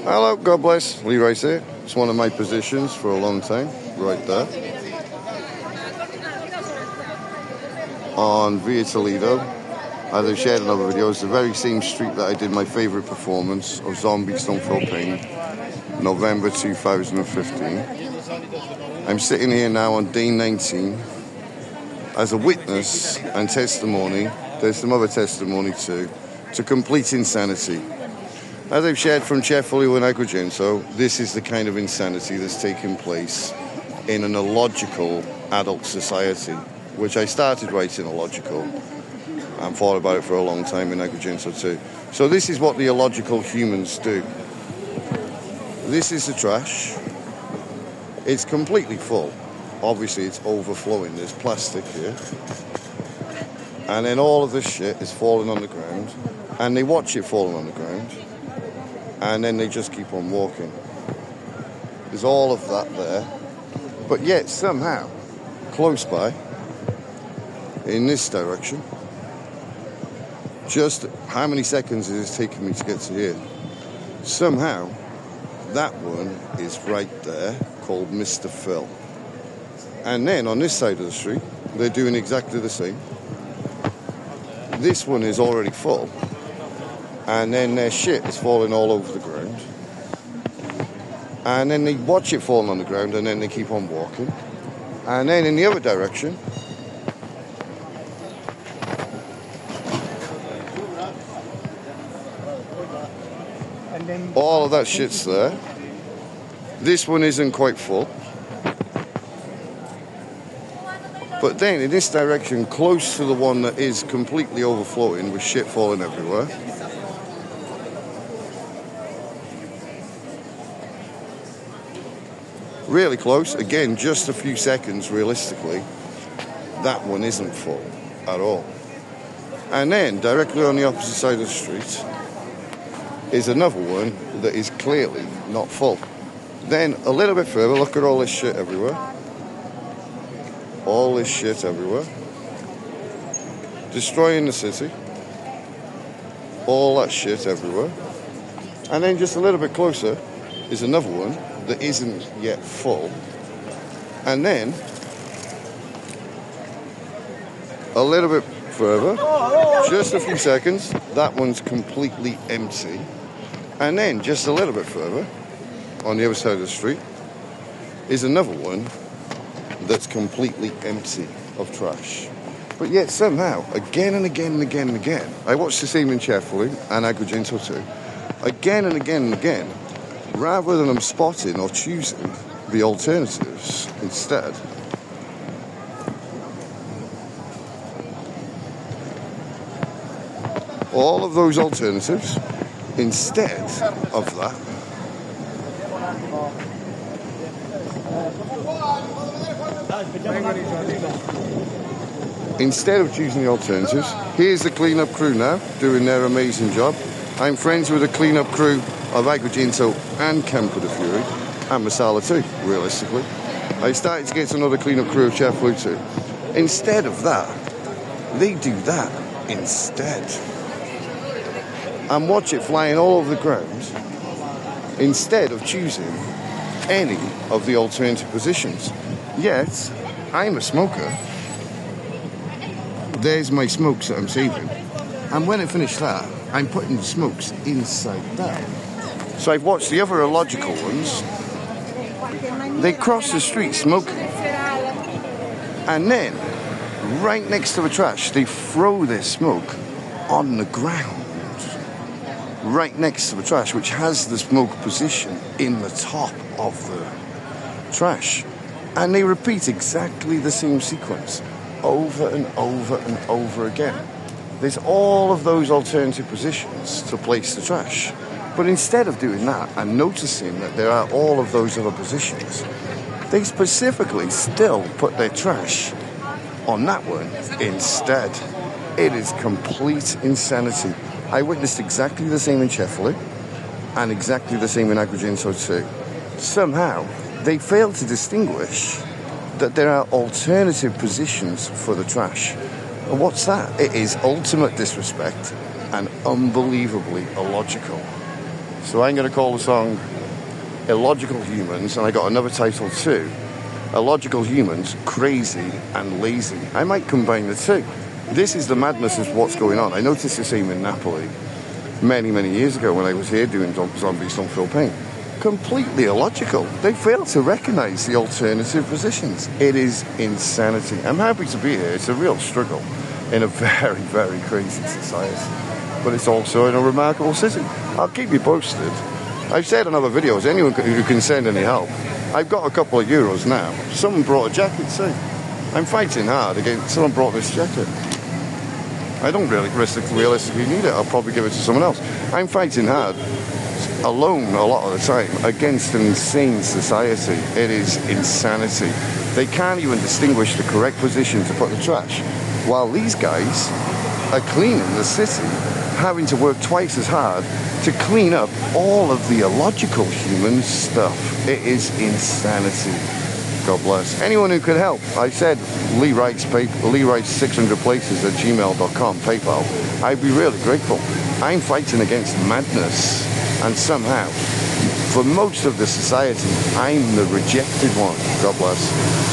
Hello, God bless. Leroy's here. It's one of my positions for a long time, right there. On Via Toledo, as I've shared in other videos, the very same street that I did my favourite performance of Zombies Don't Feel Pain, November 2015. I'm sitting here now on day 19 as a witness and testimony, there's some other testimony too, to complete insanity. As I've shared from Napoli and Agrigento, this is the kind of insanity that's taking place in an illogical adult society, which I started writing Illogical and thought about it for a long time in Agrigento too. So this is what the illogical humans do. This is the trash. It's completely full. Obviously it's overflowing. There's plastic here. And then all of this shit is falling on the ground. And they watch it falling on the ground. And then they just keep on walking. There's all of that there. But yet, somehow, close by, in this direction, just how many seconds it has taken me to get to here? Somehow, that one is right there, called Mr. Phil. And then, on this side of the street, they're doing exactly the same. This one is already full. And then their shit is falling all over the ground. And then they watch it falling on the ground and then they keep on walking. And then in the other direction, all of that shit's there. This one isn't quite full. But then in this direction, close to the one that is completely overflowing with shit falling everywhere, really close, again, just a few seconds realistically, that one isn't full at all. And then, directly on the opposite side of the street, is another one that is clearly not full. Then, a little bit further, look at all this shit everywhere. All this shit everywhere. Destroying the city. All that shit everywhere. And then, just a little bit closer, is another one that isn't yet full. And then a little bit further, just a few seconds, that one's completely empty. And then just a little bit further, on the other side of the street, is another one that's completely empty of trash. But yet somehow, again and again and again and again, I watched the same in Napoli and Agrigento too, again and again and again, rather than I'm spotting or choosing the alternatives instead, all of those alternatives, instead of that, instead of choosing the alternatives, here's the clean-up crew now, doing their amazing job. I'm friends with the clean-up crew of Agrigento and Campo de Fury, and Masala too, realistically. I started to get to another clean-up crew of Chef too. Instead of that, they do that instead. And watch it flying all over the ground, instead of choosing any of the alternative positions. Yet, I'm a smoker. There's my smokes that I'm saving. And when I finish that, I'm putting the smokes inside that. So I've watched the other illogical ones. They cross the street smoking. And then, right next to the trash, they throw their smoke on the ground. Right next to the trash, which has the smoke position in the top of the trash. And they repeat exactly the same sequence over and over and over again. There's all of those alternative positions to place the trash. But instead of doing that and noticing that there are all of those other positions, they specifically still put their trash on that one instead. It is complete insanity. I witnessed exactly the same in Napoli and exactly the same in Agrigento too. Somehow, they fail to distinguish that there are alternative positions for the trash. And what's that? It is ultimate disrespect and unbelievably illogical. So I'm going to call the song Illogical Humans, and I got another title too. Illogical Humans, Crazy and Lazy. I might combine the two. This is the madness of what's going on. I noticed the same in Napoli many, many years ago when I was here doing Zombies Don't Feel Pain. Completely illogical. They fail to recognise the alternative positions. It is insanity. I'm happy to be here. It's a real struggle in a very, very crazy society. But it's also in a remarkable city. I'll keep you posted. I've said in other videos, anyone who can send any help, I've got a couple of euros now. Someone brought a jacket too. I'm fighting hard again. Someone brought this jacket. I don't really realistically need it. I'll probably give it to someone else. I'm fighting hard, alone a lot of the time, against an insane society. It is insanity. They can't even distinguish the correct position to put the trash, while these guys are cleaning the city, having to work twice as hard to clean up all of the illogical human stuff. It is insanity. God bless. Anyone who could help. I said Lee writes 600 places at gmail.com, PayPal. I'd be really grateful. I'm fighting against madness, and somehow, for most of the society, I'm the rejected one. God bless.